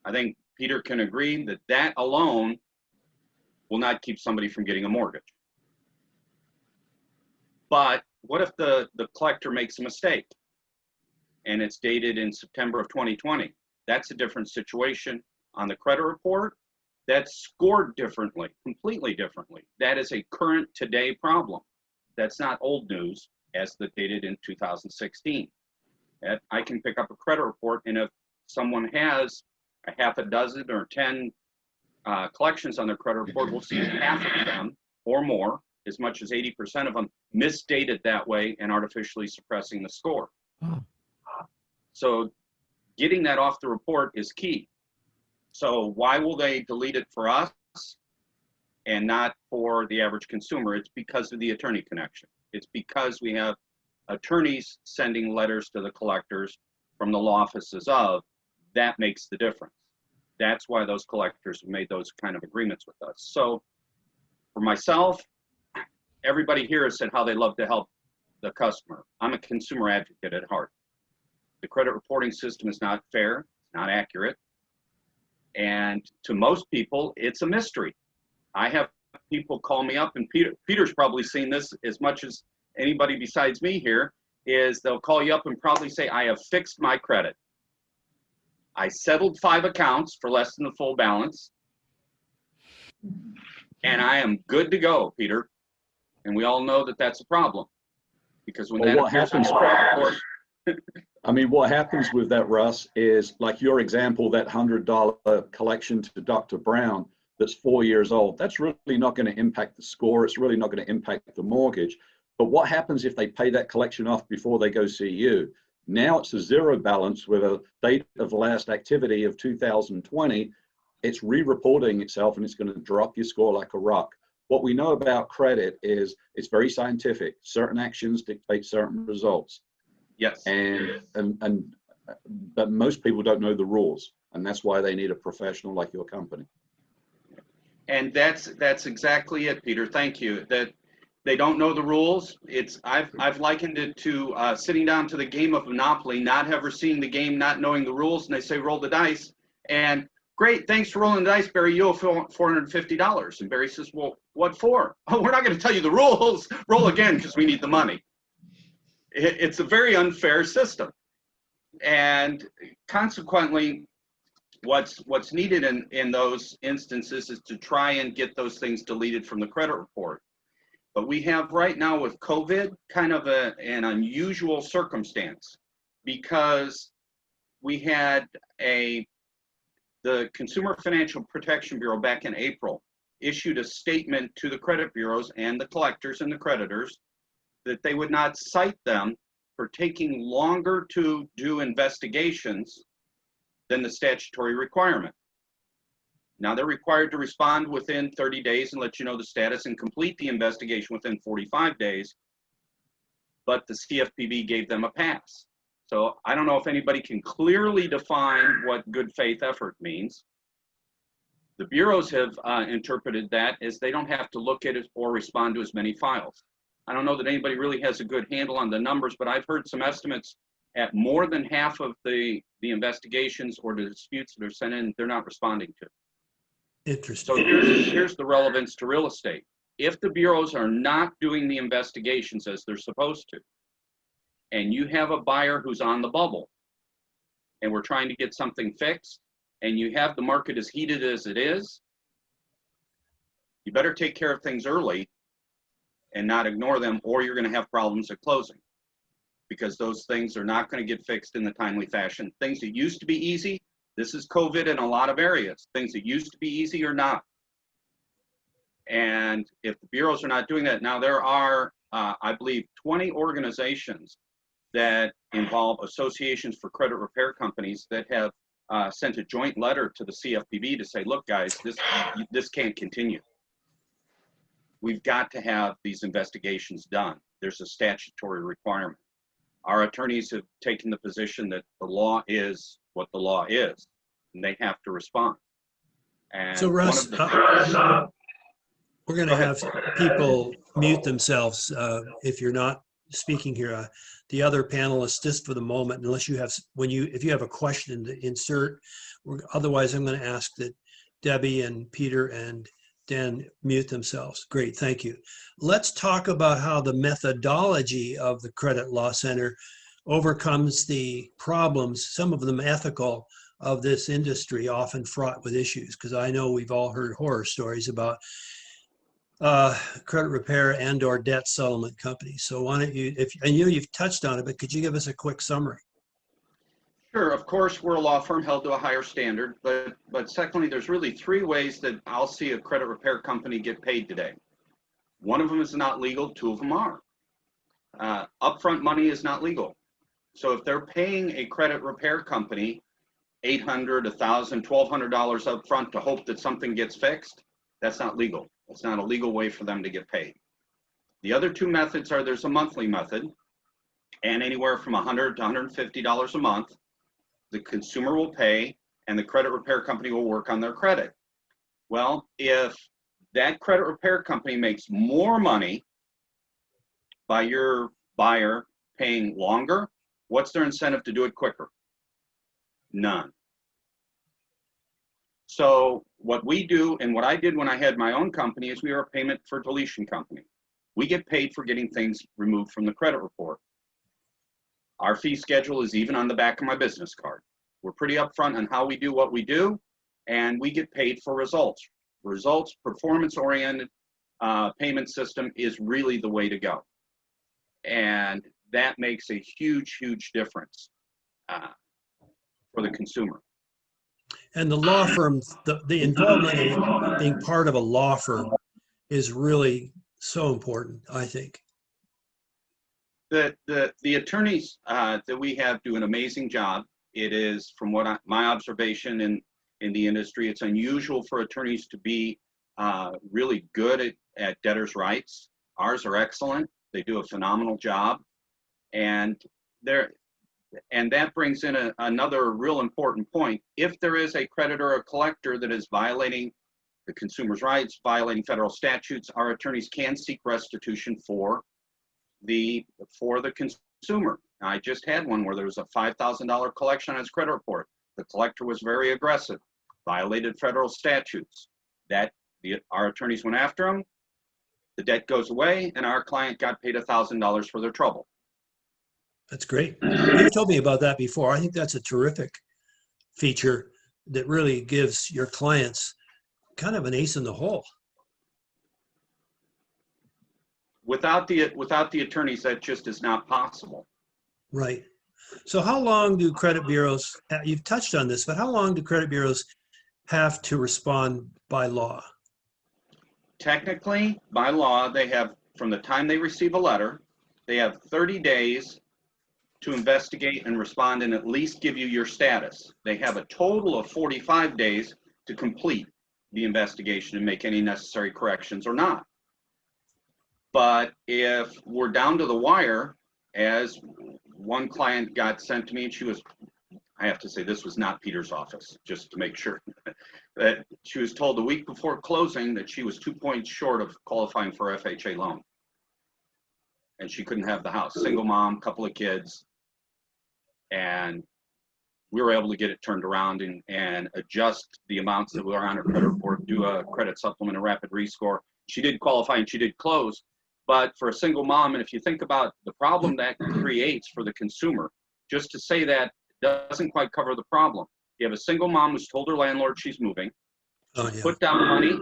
I think Peter can agree that that alone will not keep somebody from getting a mortgage. But what if the collector makes a mistake and it's dated in September of 2020? That's a different situation. On the credit report, that's scored differently, completely differently. That is a current today problem. that's not old news as the dated in 2016. And I can pick up a credit report, and if someone has a half a dozen or 10 collections on their credit report, we'll see half of them or more, as much as 80% of them, misdated that way and artificially suppressing the score. Oh. So getting that off the report is key. So why will they delete it for us and not for the average consumer? It's because of the attorney connection. It's because we have attorneys sending letters to the collectors from the law offices of, that makes the difference. That's why those collectors have made those kind of agreements with us. So for myself, everybody here has said how they love to help the customer. I'm a consumer advocate at heart. The credit reporting system is not fair, it's not accurate. And to most people, it's a mystery. I have people call me up, and Peter's probably seen this as much as anybody besides me here, is they'll call you up and probably say, I have fixed my credit. I settled 5 accounts for less than the full balance, and I am good to go, Peter. And we all know that that's a problem, because when that appears on the credit report, I mean, what happens with that, Russ, is like your example, that $100 collection to Dr. Brown that's 4 years old, that's really not going to impact the score. It's really not going to impact the mortgage. But what happens if they pay that collection off before they go see you? Now it's a zero balance with a date of last activity of 2020. It's re-reporting itself, and it's going to drop your score like a rock. What we know about credit is it's very scientific. Certain actions dictate certain results. yes. But most people don't know the rules, and that's why they need a professional like your company. And that's exactly it, Peter. Thank you. That they don't know the rules. I've likened it to sitting down to the game of Monopoly, not ever seeing the game, not knowing the rules, and they say roll the dice. And great, thanks for rolling the dice, Barry. You owe $450. And Barry says, well, what for? Oh, we're not going to tell you the rules. Roll again because we need the money. It's a very unfair system, and consequently, what's needed in those instances is to try and get those things deleted from the credit report. But we have right now with COVID kind of an unusual circumstance, because we had the Consumer Financial Protection Bureau back in April issued a statement to the credit bureaus and the collectors and the creditors that they would not cite them for taking longer to do investigations than the statutory requirement. Now they're required to respond within 30 days and let you know the status and complete the investigation within 45 days, but the CFPB gave them a pass. So I don't know if anybody can clearly define what good faith effort means. The bureaus have interpreted that as they don't have to look at it or respond to as many files. I don't know that anybody really has a good handle on the numbers, but I've heard some estimates at more than half of the investigations or the disputes that are sent in, they're not responding to. Interesting. So here's the relevance to real estate. If the bureaus are not doing the investigations as they're supposed to, and you have a buyer who's on the bubble, and we're trying to get something fixed, and you have the market as heated as it is, you better take care of things early and not ignore them, or you're going to have problems at closing, because those things are not going to get fixed in the timely fashion. Things that used to be easy, this is COVID in a lot of areas. Things that used to be easy are not. And if the bureaus are not doing that, now there are, I believe, 20 organizations that involve associations for credit repair companies that have sent a joint letter to the CFPB to say, look, guys, this can't continue. We've got to have these investigations done. There's a statutory requirement. Our attorneys have taken the position that the law is what the law is, and they have to respond. And So Russ, we're going to have people mute themselves if you're not speaking here. The other panelists, just for the moment, unless you have, if you have a question to insert, otherwise I'm going to ask that Debbie and Peter and Dan mute themselves. Great, thank you. Let's talk about how the methodology of the Credit Law Center overcomes the problems, some of them ethical, of this industry, often fraught with issues. Because I know we've all heard horror stories about credit repair and or debt settlement company. So why don't you, if I know you've touched on it, but could you give us a quick summary? Sure, of course, we're a law firm held to a higher standard, but secondly, there's really three ways that I'll see a credit repair company get paid today. One of them is not legal, two of them are. Upfront money is not legal. So if they're paying a credit repair company $800, $1,000, $1,200 upfront to hope that something gets fixed, that's not legal. It's not a legal way for them to get paid. The other two methods are there's a monthly method, and anywhere from $100 to $150 a month, the consumer will pay and the credit repair company will work on their credit. Well, if that credit repair company makes more money by your buyer paying longer, what's their incentive to do it quicker? None. So what we do, and what I did when I had my own company, is we are a payment for deletion company. We get paid for getting things removed from the credit report. Our fee schedule is even on the back of my business card. We're pretty upfront on how we do what we do, and we get paid for results. Results, performance-oriented payment system is really the way to go. And that makes a huge, huge difference for the consumer. And the law firm, the involvement in being part of a law firm is really so important, I think. The attorneys that we have do an amazing job. It is, from what my observation in the industry, it's unusual for attorneys to be really good at debtors' rights. Ours are excellent. They do a phenomenal job. And that brings in another real important point. If there is a creditor or collector that is violating the consumer's rights, violating federal statutes, our attorneys can seek restitution for the consumer. I just had one where there was a $5,000 collection on his credit report. The collector was very aggressive, violated federal statutes. Our attorneys went after him. The debt goes away, and our client got paid $1,000 for their trouble. That's great. You've told me about that before. I think that's a terrific feature that really gives your clients kind of an ace in the hole. Without the attorneys, that just is not possible. Right. So how long do credit bureaus, you've touched on this, but how long do credit bureaus have to respond by law? Technically, by law, they have, from the time they receive a letter, they have 30 days to investigate and respond and at least give you your status. They have a total of 45 days to complete the investigation and make any necessary corrections or not. But if we're down to the wire, as one client got sent to me, and I have to say this was not Peter's office, just to make sure, that she was told the week before closing that she was 2 points short of qualifying for FHA loan. And she couldn't have the house. Single mom, couple of kids. And we were able to get it turned around and adjust the amounts that were on her credit report, do a credit supplement, a rapid rescore. She did qualify and she did close. But for a single mom, and if you think about the problem that creates for the consumer, just to say that doesn't quite cover the problem. You have a single mom who's told her landlord she's moving, put down money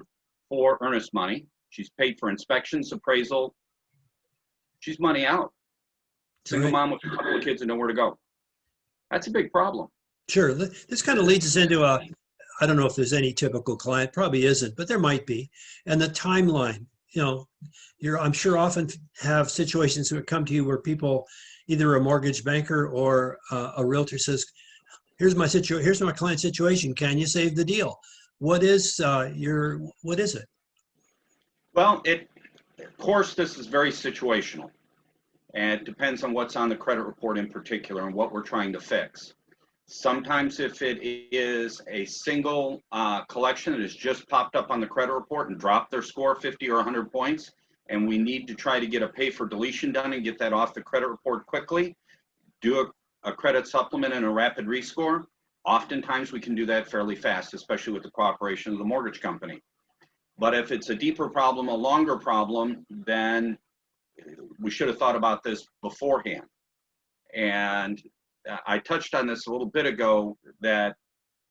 for earnest money. She's paid for inspections, appraisal. She's money out. Single mom with a couple of kids and nowhere to go. That's a big problem. Sure. This kind of leads us into I don't know if there's any typical client, probably isn't, but there might be. And the timeline, I'm sure often have situations that come to you where people, either a mortgage banker or a realtor says, here's my client's situation. Can you save the deal? What is it? Well, of course, this is very situational. And it depends on what's on the credit report in particular and what we're trying to fix. Sometimes if it is a single collection that has just popped up on the credit report and dropped their score 50 or 100 points, and we need to try to get a pay for deletion done and get that off the credit report quickly, do a credit supplement and a rapid rescore, oftentimes we can do that fairly fast, especially with the cooperation of the mortgage company. But if it's a deeper problem, a longer problem, then we should have thought about this beforehand. And I touched on this a little bit ago, that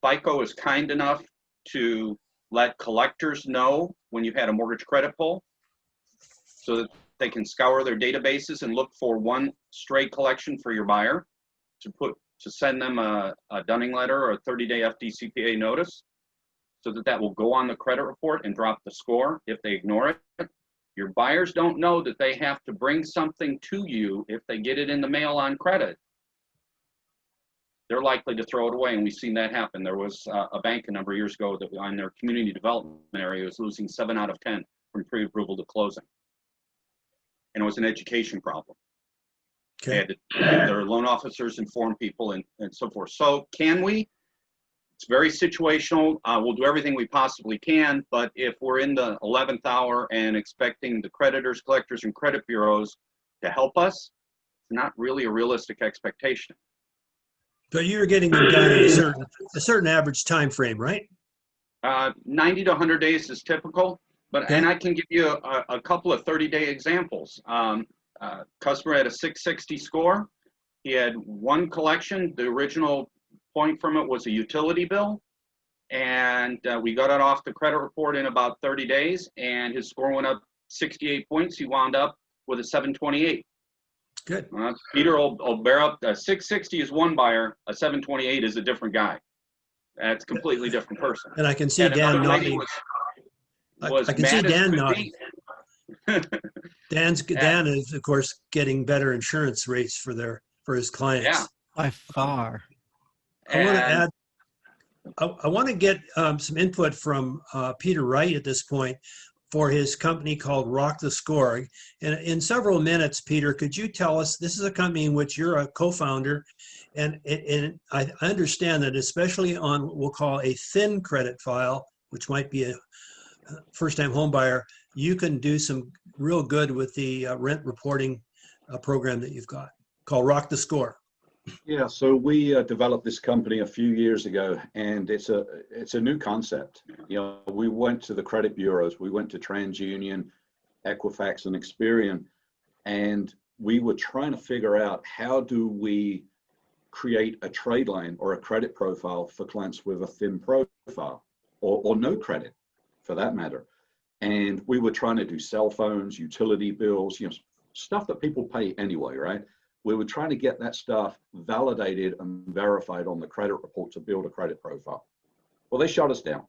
FICO is kind enough to let collectors know when you've had a mortgage credit pull. so that they can scour their databases and look for one stray collection for your buyer to send them a dunning letter or a 30-day FDCPA notice, so that will go on the credit report and drop the score if they ignore it. Your buyers don't know that they have to bring something to you if they get it in the mail on credit. They're likely to throw it away, and we've seen that happen. There was a bank a number of years ago that on their community development area was losing 7 out of 10 from pre-approval to closing. And it was an education problem. They Okay. had to have their loan officers inform people and so forth. So can we? It's very situational. We'll do everything we possibly can, but if we're in the 11th hour and expecting the creditors, collectors, and credit bureaus to help us, it's not really a realistic expectation. So you're getting them done in a certain average time frame, right? 90 to 100 days is typical, but Okay. and I can give you a couple of 30-day examples. Customer had a 660 score. He had one collection. The original point from it was a utility bill, and we got it off the credit report in about 30 days, and his score went up 68 points. He wound up with a 728. Good. Peter will bear up. A 660 is one buyer. A 728 is a different guy. That's a completely different person. And I can see And Dan another lady nodding. was I can see mad as Dan could nodding. be. Dan is, of course, getting better insurance rates for his clients. Yeah. By far. I want to And- add, I want to get some input from Peter Wright at this point for his company called Rock the Score. And in several minutes, Peter, could you tell us, this is a company in which you're a co-founder, and I understand that especially on what we'll call a thin credit file, which might be a first-time home buyer, you can do some real good with the rent reporting program that you've got called Rock the Score. Yeah, so we developed this company a few years ago, and it's a new concept. You know, we went to the credit bureaus, we went to TransUnion, Equifax, and Experian, and we were trying to figure out how do we create a trade line or a credit profile for clients with a thin profile or no credit, for that matter. And we were trying to do cell phones, utility bills, you know, stuff that people pay anyway, right? We were trying to get that stuff validated and verified on the credit report to build a credit profile. Well, they shut us down.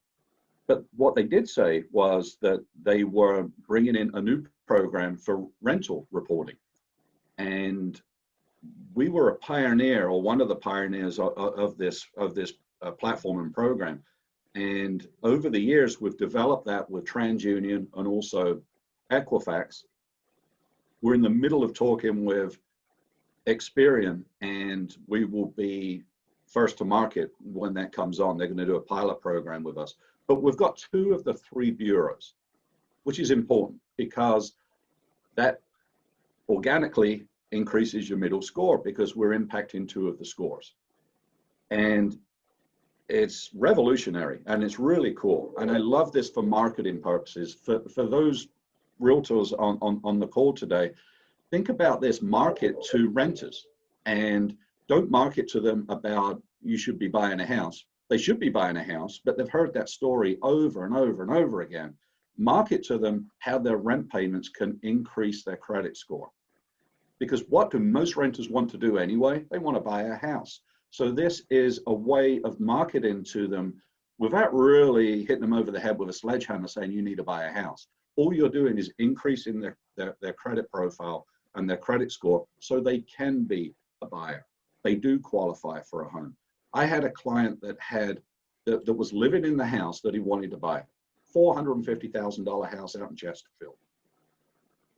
But what they did say was that they were bringing in a new program for rental reporting. And we were a pioneer, or one of the pioneers of this platform and program. And over the years, we've developed that with TransUnion and also Equifax. We're in the middle of talking with Experian, and we will be first to market when that comes on. They're going to do a pilot program with us. But we've got 2 of the 3 bureaus, which is important because that organically increases your middle score because we're impacting 2 of the scores. And it's revolutionary and it's really cool. And I love this for marketing purposes. For those realtors on the call today, think about this: market to renters, and don't market to them about you should be buying a house. They should be buying a house, but they've heard that story over and over and over again. Market to them how their rent payments can increase their credit score. Because what do most renters want to do anyway? They want to buy a house. So this is a way of marketing to them without really hitting them over the head with a sledgehammer saying you need to buy a house. All you're doing is increasing their credit profile and their credit score so they can be a buyer. They do qualify for a home. I had a client that was living in the house that he wanted to buy, $450,000 house out in Chesterfield.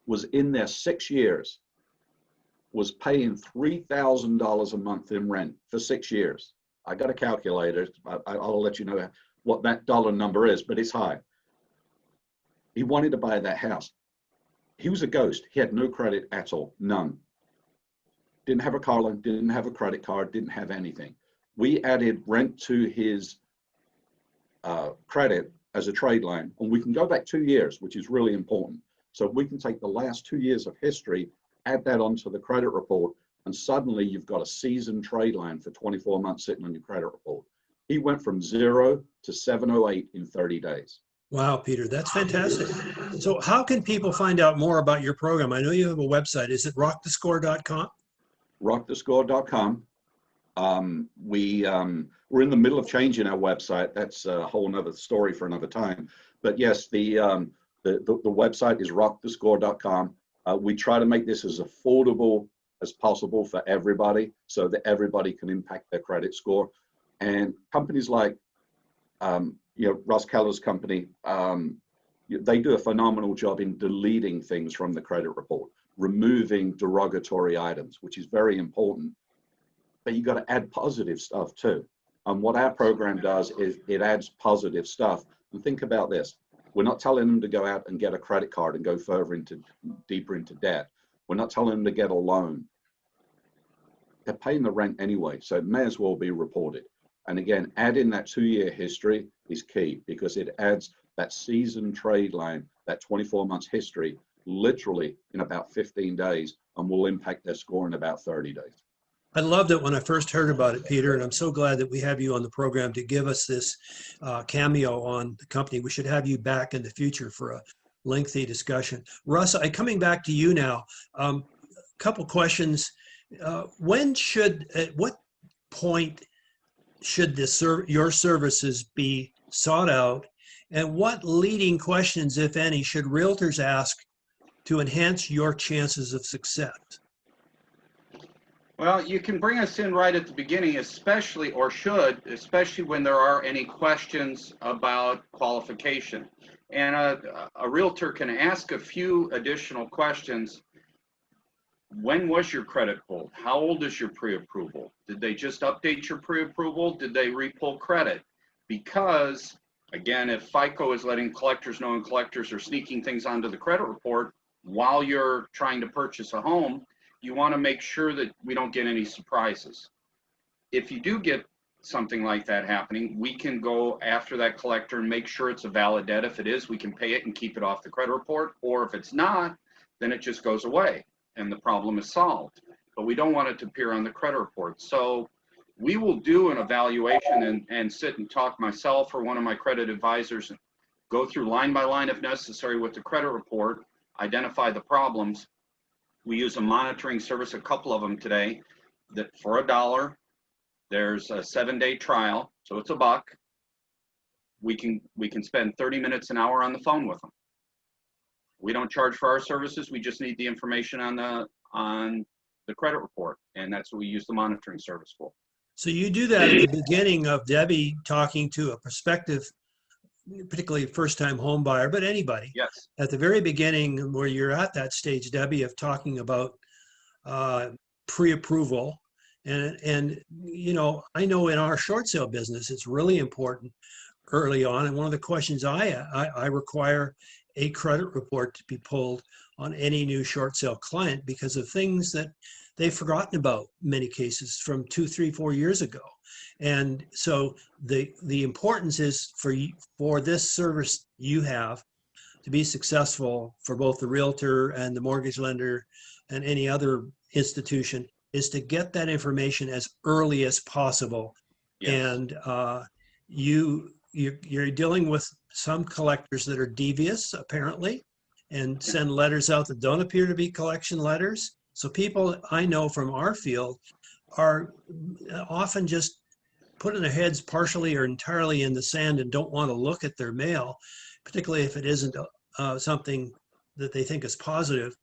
Was in there 6 years, was paying $3,000 a month in rent for 6 years. I got a calculator. I'll let you know what that dollar number is, but it's high. He wanted to buy that house. He was a ghost. He had no credit at all, none. Didn't have a car loan, didn't have a credit card, didn't have anything. We added rent to his credit as a trade line, and we can go back 2 years, which is really important. So we can take the last 2 years of history, add that onto the credit report, and suddenly you've got a seasoned trade line for 24 months sitting on your credit report. He went from 0 to 708 in 30 days. Wow, Peter, that's fantastic. So how can people find out more about your program? I know you have a website. Is it rockthescore.com? rockthescore.com. We're in the middle of changing our website. That's a whole nother story for another time. But yes, the website is rockthescore.com. We try to make this as affordable as possible for everybody so that everybody can impact their credit score. And companies like, Russ Keller's company, they do a phenomenal job in deleting things from the credit report, removing derogatory items, which is very important. But you got to add positive stuff too. And what our program does is it adds positive stuff. And think about this. We're not telling them to go out and get a credit card and go deeper into debt. We're not telling them to get a loan. They're paying the rent anyway, so it may as well be reported. And again, adding that 2-year history is key because it adds that seasoned trade line, that 24 months history, literally in about 15 days, and will impact their score in about 30 days. I loved it when I first heard about it, Peter, and I'm so glad that we have you on the program to give us this cameo on the company. We should have you back in the future for a lengthy discussion. Russ, coming back to you now, a couple questions. At what point should your services be sought out, and what leading questions, if any, should realtors ask to enhance your chances of success? Well, you can bring us in right at the beginning, especially when there are any questions about qualification. And a realtor can ask a few additional questions. When was your credit pulled? How old is your pre-approval? Did they just update your pre-approval? Did they re-pull credit? Because, again, if FICO is letting collectors know and collectors are sneaking things onto the credit report while you're trying to purchase a home, you want to make sure that we don't get any surprises. If you do get something like that happening, we can go after that collector and make sure it's a valid debt. If it is, we can pay it and keep it off the credit report. Or if it's not, then it just goes away and the problem is solved. But we don't want it to appear on the credit report. So we will do an evaluation and sit and talk myself or one of my credit advisors and go through line by line if necessary with the credit report, identify the problems. We use a monitoring service, a couple of them today, that for $1, there's a 7-day trial, so it's $1. We can spend 30 minutes an hour on the phone with them. We don't charge for our services. We just need the information on the credit report, and that's what we use the monitoring service for. So you do that at the beginning of Debbie talking to a prospective, particularly first-time home buyer, but anybody. Yes. At the very beginning, where you're at that stage, Debbie, of talking about pre-approval, and I know in our short sale business, it's really important early on. And one of the questions I require a credit report to be pulled on any new short sale client because of things that they've forgotten about, many cases from 2, 3, 4 years ago. And so the importance is for this service you have to be successful for both the realtor and the mortgage lender and any other institution is to get that information as early as possible. Yes. And you're dealing with some collectors that are devious, apparently, and send letters out that don't appear to be collection letters. So people I know from our field are often just putting their heads partially or entirely in the sand and don't want to look at their mail, particularly if it isn't something that they think is positive.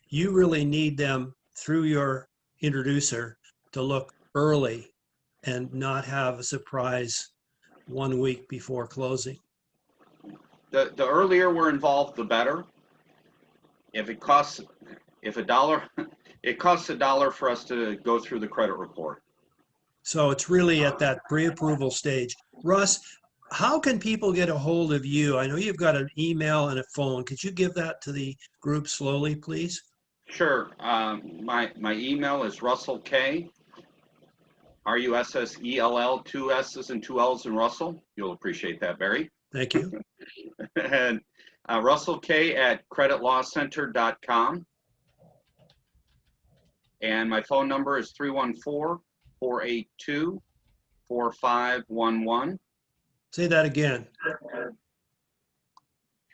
You really need them through your introducer to look early and not have a surprise 1 week before closing. The earlier we're involved, the better. If it costs $1, it costs $1 for us to go through the credit report. So it's really at that pre-approval stage. Russ, how can people get a hold of you? I know you've got an email and a phone. Could you give that to the group slowly, please? Sure. My email is Russell K. RUSSELL, 2 S's and 2 L's in Russell. You'll appreciate that, Barry. Thank you. And Russell K at creditlawcenter.com. And my phone number is 314-482-4511. Say that again.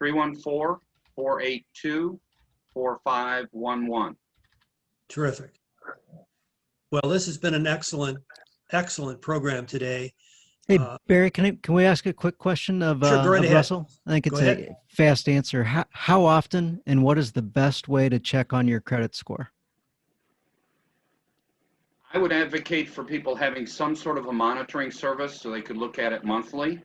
314-482-4511. Terrific. Well, this has been an excellent program today. Hey, Barry, can we ask a quick question of, Sure, go right of ahead. Russell? I think it's a fast answer. How often and what is the best way to check on your credit score? I would advocate for people having some sort of a monitoring service so they could look at it monthly.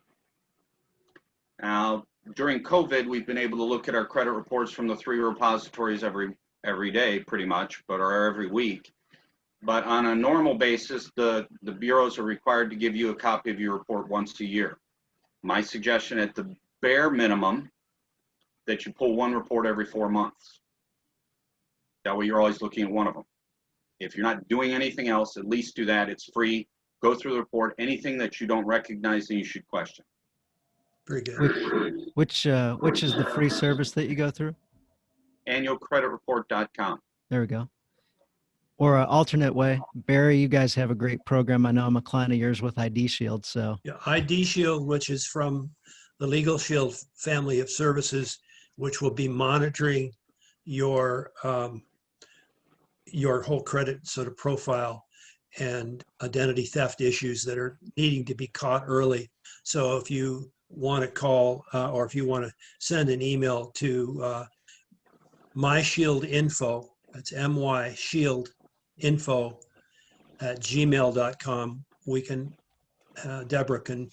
Now, during COVID, we've been able to look at our credit reports from the 3 repositories every day, pretty much, or every week. But on a normal basis, the bureaus are required to give you a copy of your report once a year. My suggestion at the bare minimum, that you pull one report every 4 months. That way you're always looking at one of them. If you're not doing anything else, at least do that. It's free. Go through the report. Anything that you don't recognize, then you should question. Very good. Which is the free service that you go through? Annualcreditreport.com. There we go. Or an alternate way, Barry, you guys have a great program. I know I'm a client of yours with ID Shield. So Yeah, ID Shield, which is from the Legal Shield family of services, which will be monitoring your whole credit sort of profile and identity theft issues that are needing to be caught early. So if you want to call or if you want to send an email to myshieldinfo, that's myshieldinfo@gmail.com, we can, Deborah can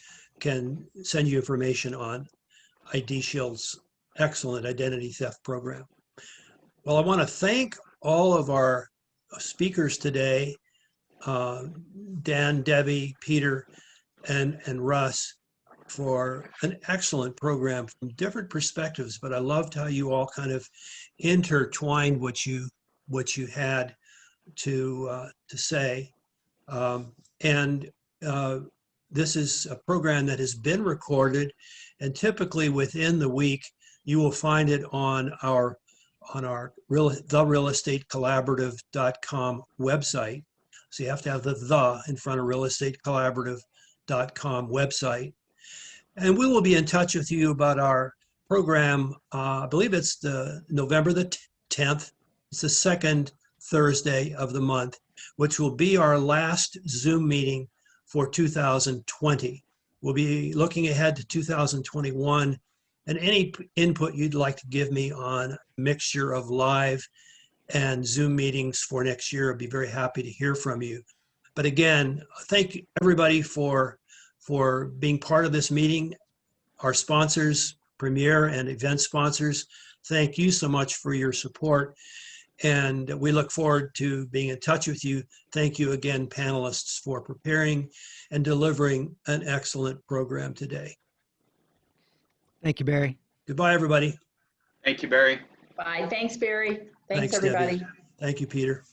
send you information on ID Shield's excellent identity theft program. Well, I want to thank all of our speakers today, Dan, Debbie, Peter, and Russ, for an excellent program from different perspectives. But I loved how you all kind of intertwined what you had to say. This is a program that has been recorded, and typically within the week, you will find it on our therealestatecollaborative.com website. So you have to have the in front of realestatecollaborative.com website. And we will be in touch with you about our program. I believe it's the November the 10th. It's the second Thursday of the month, which will be our last Zoom meeting for 2020. We'll be looking ahead to 2021, and any input you'd like to give me on a mixture of live and Zoom meetings for next year, I'd be very happy to hear from you. But again, thank you everybody for being part of this meeting. Our sponsors, Premier and event sponsors, thank you so much for your support. And we look forward to being in touch with you. Thank you again, panelists, for preparing and delivering an excellent program today. thank you, Barry. Goodbye, everybody. Thank you, Barry. Bye. Thanks, Barry. Thanks, Thanks, Debbie. everybody. Thank you, Peter.